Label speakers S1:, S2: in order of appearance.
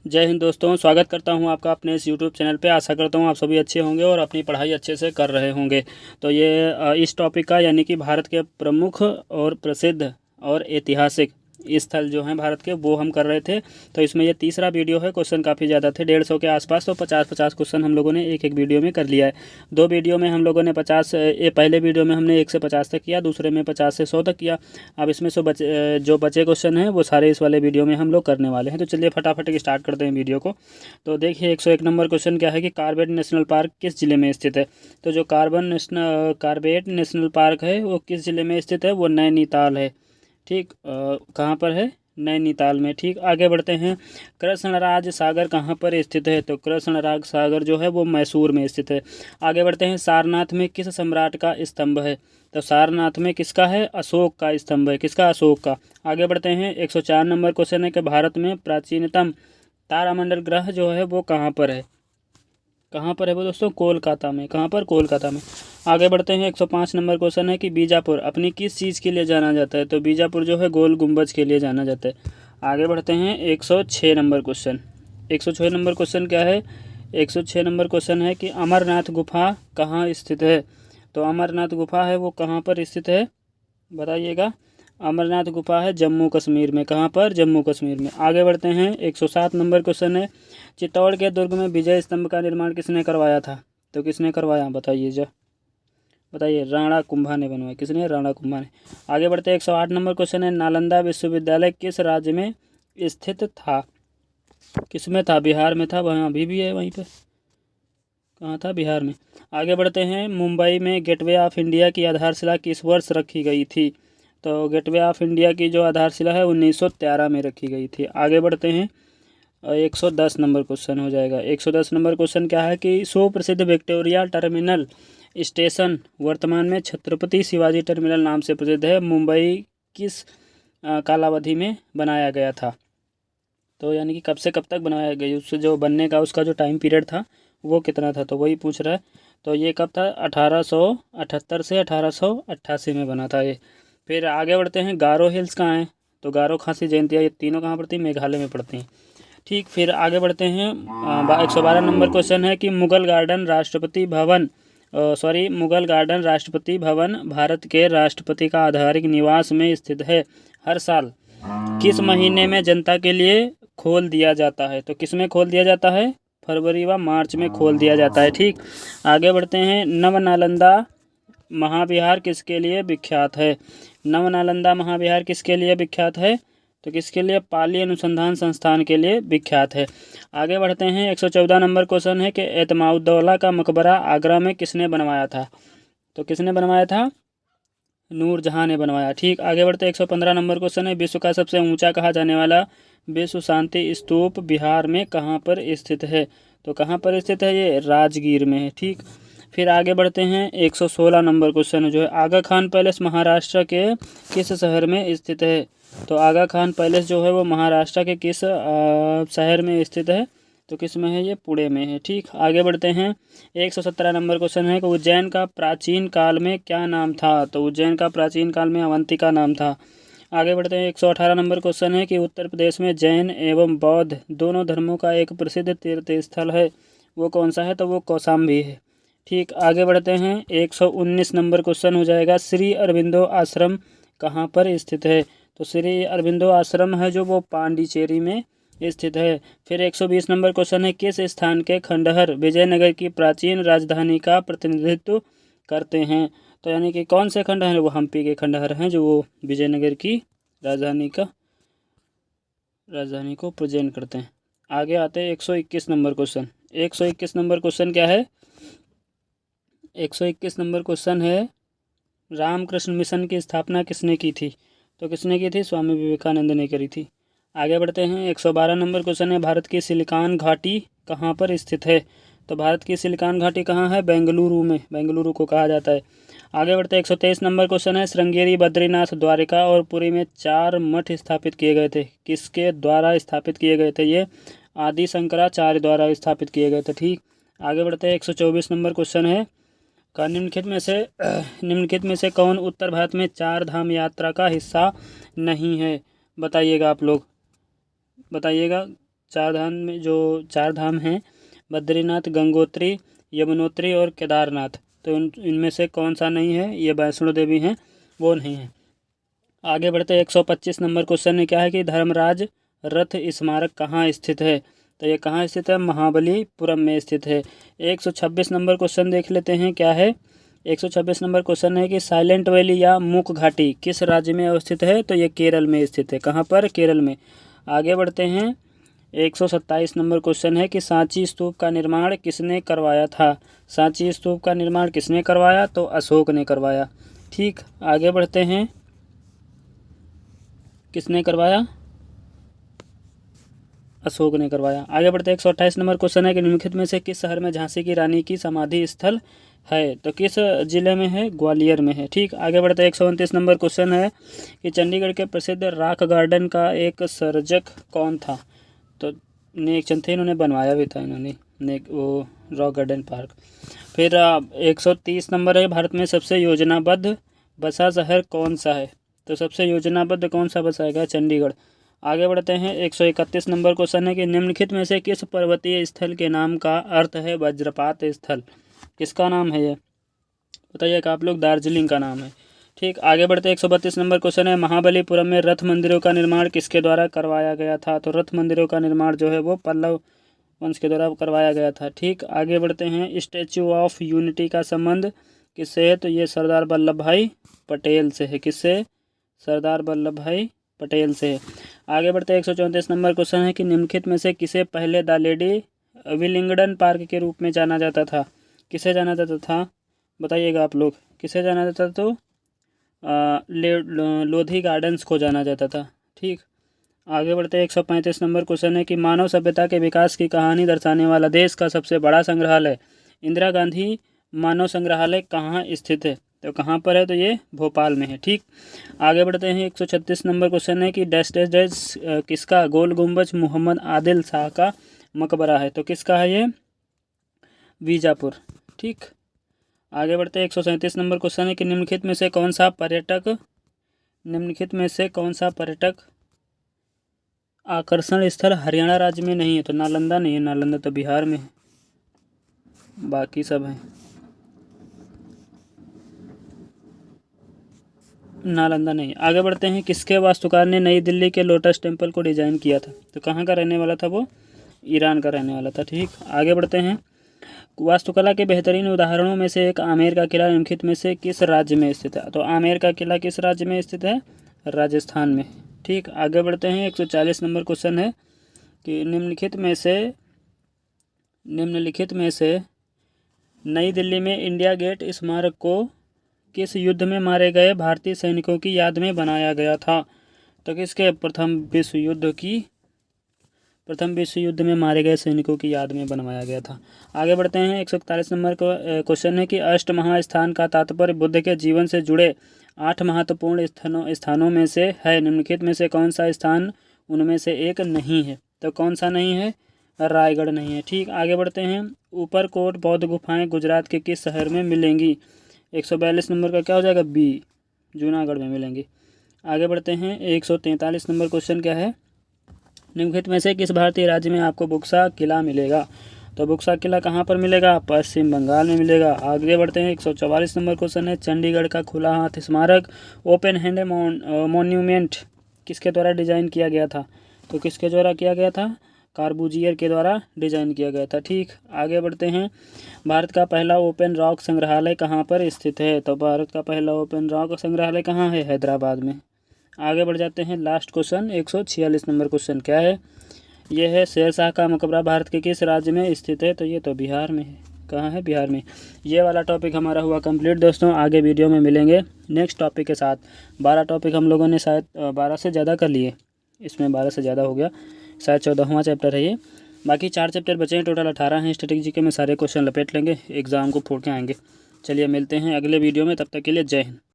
S1: जय हिंद दोस्तों, स्वागत करता हूं आपका अपने इस यूट्यूब चैनल पे। आशा करता हूं आप सभी अच्छे होंगे और अपनी पढ़ाई अच्छे से कर रहे होंगे। तो ये इस टॉपिक का यानी कि भारत के प्रमुख और प्रसिद्ध और ऐतिहासिक स्थल जो हैं भारत के, वो हम कर रहे थे। तो इसमें ये तीसरा वीडियो है। क्वेश्चन काफ़ी ज़्यादा थे, 150 के आसपास। तो 50-50 क्वेश्चन हम लोगों ने एक एक वीडियो में कर लिया है। दो वीडियो में हम लोगों ने 50, ये पहले वीडियो में हमने 1 से 50 तक किया, दूसरे में 50 से 100 तक किया। अब इसमें जो बचे क्वेश्चन हैं वो सारे इस वाले वीडियो में हम लोग करने वाले हैं। तो चलिए फटाफट स्टार्ट करते हैं वीडियो को। तो देखिए 101 नंबर क्वेश्चन क्या है कि कार्बेट नेशनल पार्क किस जिले में स्थित है। तो जो कार्बेट नेशनल पार्क है वो किस जिले में स्थित है, वो नैनीताल है। ठीक, कहाँ पर है, नैनीताल में। ठीक, आगे बढ़ते हैं। कृष्णराज सागर कहाँ पर स्थित है। तो कृष्णराज सागर जो है वो मैसूर में स्थित है। आगे बढ़ते हैं। सारनाथ में किस सम्राट का स्तंभ है। तो सारनाथ में किसका है, अशोक का स्तंभ है। किसका, अशोक का। आगे बढ़ते हैं। 104 नंबर क्वेश्चन है कि भारत में प्राचीनतम तारामंडल ग्रह जो है वो कहाँ पर है। कहाँ पर है वो दोस्तों, कोलकाता में। कहाँ पर, कोलकाता में। आगे बढ़ते हैं। 105 नंबर क्वेश्चन है कि बीजापुर अपनी किस चीज़ के लिए जाना जाता है। तो बीजापुर जो है गोल गुंबज के लिए जाना जाता है। आगे बढ़ते हैं। 106 नंबर क्वेश्चन। 106 नंबर क्वेश्चन क्या है, 106 नंबर क्वेश्चन है कि अमरनाथ गुफा कहाँ स्थित है। तो अमरनाथ गुफा है वो कहाँ पर स्थित है, बताइएगा। अमरनाथ गुफा है जम्मू कश्मीर में। कहाँ पर, जम्मू कश्मीर में। आगे बढ़ते हैं। 107 नंबर क्वेश्चन है चित्तौड़ के दुर्ग में विजय स्तंभ का निर्माण किसने करवाया था। तो किसने करवाया, बताइए जा, बताइए। राणा कुंभा ने बनवाया। किसने, राणा कुंभा ने। आगे बढ़ते हैं। 108 नंबर क्वेश्चन है नालंदा विश्वविद्यालय किस राज्य में स्थित था। किस में था, बिहार में था। वहाँ अभी भी है वहीं पर। कहाँ था, बिहार में। आगे बढ़ते हैं। मुंबई में गेटवे ऑफ इंडिया की आधारशिला किस वर्ष रखी गई थी। तो गेटवे ऑफ इंडिया की जो आधारशिला है 1913 में रखी गई थी। आगे बढ़ते हैं। 110 नंबर क्वेश्चन हो जाएगा। 110 नंबर क्वेश्चन क्या है कि सुप्रसिद्ध विक्टोरिया टर्मिनल स्टेशन वर्तमान में छत्रपति शिवाजी टर्मिनल नाम से प्रसिद्ध है। मुंबई किस कालावधि में बनाया गया था। तो यानी कि कब से कब तक बनाया गया, उससे जो बनने का उसका जो टाइम पीरियड था वो कितना था, तो वही पूछ रहा है। तो ये कब था, 1878 से 1888 में बना था ये। फिर आगे बढ़ते हैं। गारो हिल्स कहाँ है। तो गारो, खासी, जयंतिया, ये तीनों कहाँ पड़ती हैं, मेघालय में पड़ती हैं। ठीक, फिर आगे बढ़ते हैं। 112 नंबर क्वेश्चन है कि मुगल गार्डन राष्ट्रपति भवन भारत के राष्ट्रपति का आधिकारिक निवास में स्थित है। हर साल किस महीने में जनता के लिए खोल दिया जाता है। तो किस में खोल दिया जाता है, फरवरी व मार्च में खोल दिया जाता है। ठीक, आगे बढ़ते हैं। नवनालंदा महाविहार किसके लिए विख्यात है। नवनालंदा महाविहार किसके लिए विख्यात है। तो किसके लिए, पाली अनुसंधान संस्थान के लिए विख्यात है। आगे बढ़ते हैं। 114 नंबर क्वेश्चन है कि एतमाउद्दौला का मकबरा आगरा में किसने बनवाया था। तो किसने बनवाया था, नूरजहां ने बनवाया। ठीक, आगे बढ़ते 115 नंबर क्वेश्चन है विश्व का सबसे ऊंचा कहा जाने वाला विश्व शांति स्तूप बिहार में कहाँ पर स्थित है। तो कहाँ पर स्थित है, ये राजगीर में है। ठीक, फिर आगे बढ़ते हैं। 116 नंबर क्वेश्चन जो है आगा खान पैलेस महाराष्ट्र के किस शहर में स्थित है। तो आगा खान पैलेस जो है वो महाराष्ट्र के किस शहर में स्थित है। तो किस में है, ये पुणे में है। ठीक, आगे बढ़ते हैं। 117 नंबर क्वेश्चन है कि उज्जैन का प्राचीन काल में क्या नाम था। तो उज्जैन का प्राचीन काल में अवंतिका नाम था। आगे बढ़ते हैं। 118 नंबर क्वेश्चन है कि उत्तर प्रदेश में जैन एवं बौद्ध दोनों धर्मों का एक प्रसिद्ध तीर्थ स्थल है, वो कौन सा है। तो वो कौशाम्बी है। ठीक, आगे बढ़ते हैं। 119 नंबर क्वेश्चन हो जाएगा श्री अरविंदो आश्रम कहाँ पर स्थित है। तो श्री अरविंदो आश्रम है जो वो पांडिचेरी में स्थित है। फिर 120 नंबर क्वेश्चन है किस स्थान के खंडहर विजयनगर की प्राचीन राजधानी का प्रतिनिधित्व करते हैं। तो यानी कि कौन से खंडहर, वो हम्पी के खंडहर हैं जो वो विजयनगर की राजधानी को प्रेजेंट करते हैं। आगे आते हैं 121 नंबर क्वेश्चन। 121 नंबर क्वेश्चन क्या है, 121 नंबर क्वेश्चन है रामकृष्ण मिशन की स्थापना किसने की थी। तो किसने की थी, स्वामी विवेकानंद ने करी थी। आगे बढ़ते हैं। 112 नंबर क्वेश्चन है भारत की सिलिकॉन घाटी कहाँ पर स्थित है। तो भारत की सिलिकॉन घाटी कहाँ है, बेंगलुरु में, बेंगलुरु को कहा जाता है। आगे बढ़ते हैं। 123 नंबर क्वेश्चन है श्रृंगेरी, बद्रीनाथ, द्वारिका और पुरी में 4 मठ स्थापित किए गए थे, किसके द्वारा स्थापित किए गए थे, ये आदि शंकराचार्य द्वारा स्थापित किए गए थे। ठीक, आगे बढ़ते हैं। 124 नंबर क्वेश्चन है का निम्नलिखित में से कौन उत्तर भारत में 4 धाम यात्रा का हिस्सा नहीं है। बताइएगा, आप लोग बताइएगा। चार धाम में जो चार धाम हैं, बद्रीनाथ, गंगोत्री, यमुनोत्री और केदारनाथ, तो इनमें से कौन सा नहीं है? ये वैष्णो देवी हैं, वो नहीं है। आगे बढ़ते 125 नंबर क्वेश्चन में क्या है कि धर्मराज रथ स्मारक कहाँ स्थित है? तो ये कहाँ स्थित है? महाबलीपुरम में स्थित है। 126 नंबर क्वेश्चन देख लेते हैं क्या है। 126 नंबर क्वेश्चन है कि साइलेंट वैली या मूक घाटी किस राज्य में अवस्थित है? तो ये केरल में स्थित है। कहाँ पर? केरल में। आगे बढ़ते हैं 127 नंबर क्वेश्चन है कि सांची स्तूप का निर्माण किसने करवाया था? सांची स्तूप का निर्माण किसने करवाया? तो अशोक ने करवाया। ठीक, आगे बढ़ते हैं। किसने करवाया? अशोक ने करवाया। आगे बढ़ते 128 नंबर क्वेश्चन है कि निम्नलिखित में से किस शहर में झांसी की रानी की समाधि स्थल है? तो किस जिले में है? ग्वालियर में है। ठीक, आगे बढ़ते 129 नंबर क्वेश्चन है कि चंडीगढ़ के प्रसिद्ध रॉक गार्डन का एक सर्जक कौन था? तो नेकचंद थे, इन्होंने बनवाया भी था इन्होंने वो रॉक गार्डन पार्क। फिर 130 नंबर है, भारत में सबसे योजनाबद्ध बसा शहर कौन सा है? तो सबसे योजनाबद्ध कौन सा बसाएगा? चंडीगढ़। आगे बढ़ते हैं 131 नंबर क्वेश्चन है कि निम्नलिखित में से किस पर्वतीय स्थल के नाम का अर्थ है वज्रपात स्थल? किसका नाम है ये? बताइएगा आप लोग। दार्जिलिंग का नाम है। ठीक, आगे बढ़ते 132 नंबर क्वेश्चन है महाबलीपुरम में रथ मंदिरों का निर्माण किसके द्वारा करवाया गया था? तो रथ मंदिरों का निर्माण जो है वो पल्लव वंश के द्वारा करवाया गया था। ठीक, आगे बढ़ते हैं स्टैचू ऑफ यूनिटी का संबंध किससे है? तो ये सरदार वल्लभ भाई पटेल से है। किससे? सरदार वल्लभ भाई पटेल से है। आगे बढ़ते 134 नंबर क्वेश्चन है कि निम्नलिखित में से किसे पहले द लेडी विलिंगडन पार्क के रूप में जाना जाता था? किसे जाना जाता था? बताइएगा आप लोग। किसे जाना जाता था? तो लोधी गार्डन्स को जाना जाता था। ठीक, आगे बढ़ते 135 नंबर क्वेश्चन है कि मानव सभ्यता के विकास की कहानी दर्शाने वाला देश का सबसे बड़ा संग्रहालय इंदिरा गांधी मानव संग्रहालय कहाँ स्थित है? तो कहाँ पर है? तो ये भोपाल में है। ठीक, आगे बढ़ते हैं 136 नंबर क्वेश्चन है कि डैश डैश डैश किसका गोल गुंबज मोहम्मद आदिल शाह का मकबरा है? तो किसका है ये? बीजापुर। ठीक, आगे बढ़ते 137 नंबर क्वेश्चन है कि निम्नलिखित में से कौन सा पर्यटक आकर्षण स्थल हरियाणा राज्य में नहीं है? तो नालंदा नहीं है, नालंदा तो बिहार में है, बाकी सब है। नालंदा नहीं। आगे बढ़ते हैं किसके वास्तुकार ने नई दिल्ली के लोटस टेम्पल को डिजाइन किया था? तो कहाँ का रहने वाला था वो? ईरान का रहने वाला था। ठीक, आगे बढ़ते हैं वास्तुकला के बेहतरीन उदाहरणों में से एक आमेर का किला निम्नलिखित में से किस राज्य में स्थित है? तो आमेर का किला किस राज्य में स्थित है? राजस्थान में। ठीक, आगे बढ़ते हैं 140 नंबर क्वेश्चन है कि निम्नलिखित में से नई दिल्ली में इंडिया गेट स्मारक को किस युद्ध में मारे गए भारतीय सैनिकों की याद में बनाया गया था? तो किसके? प्रथम विश्व युद्ध में मारे गए सैनिकों की याद में बनवाया गया था। आगे बढ़ते हैं 141 नंबर क्वेश्चन है कि अष्ट महास्थान का तात्पर्य बुद्ध के जीवन से जुड़े 8 महत्वपूर्ण स्थानों में से है। निम्नलिखित में से कौन सा स्थान उनमें से एक नहीं है? तो कौन सा नहीं है? रायगढ़ नहीं है। ठीक, आगे बढ़ते हैं ऊपरकोट बौद्ध गुफाएं गुजरात के किस शहर में मिलेंगी? 142 नंबर का क्या हो जाएगा? बी, जूनागढ़ में मिलेंगी। आगे बढ़ते हैं 143 नंबर क्वेश्चन क्या है? निम्नलिखित में से किस भारतीय राज्य में आपको बुक्सा किला मिलेगा? तो बुक्सा किला कहाँ पर मिलेगा? पश्चिम बंगाल में मिलेगा। आगे बढ़ते हैं 144 नंबर क्वेश्चन है चंडीगढ़ का खुला हाथ स्मारक ओपन हैंड मॉन्यूमेंट किसके द्वारा डिजाइन किया गया था? तो किसके द्वारा किया गया था? कार्बूजियर के द्वारा डिजाइन किया गया था। ठीक, आगे बढ़ते हैं भारत का पहला ओपन रॉक संग्रहालय कहाँ पर स्थित है? तो भारत का पहला ओपन रॉक संग्रहालय कहाँ है? हैदराबाद में। आगे बढ़ जाते हैं लास्ट क्वेश्चन 146 नंबर क्वेश्चन क्या है? यह है शेरशाह का मकबरा भारत के किस राज्य में स्थित है? तो ये तो बिहार में है। कहाँ है? बिहार में। ये वाला टॉपिक हमारा हुआ कंप्लीट दोस्तों। आगे वीडियो में मिलेंगे नेक्स्ट टॉपिक के साथ। 12 टॉपिक हम लोगों ने शायद 12 से ज़्यादा कर लिए, इसमें 12 से ज़्यादा हो गया, शायद 14वां चैप्टर है ये। बाकी 4 चैप्टर बचे हैं, टोटल 18 हैं। स्टैटिक जीके में सारे क्वेश्चन लपेट लेंगे, एग्ज़ाम को फोड़ के आएंगे। चलिए मिलते हैं अगले वीडियो में, तब तक के लिए जय हिंद।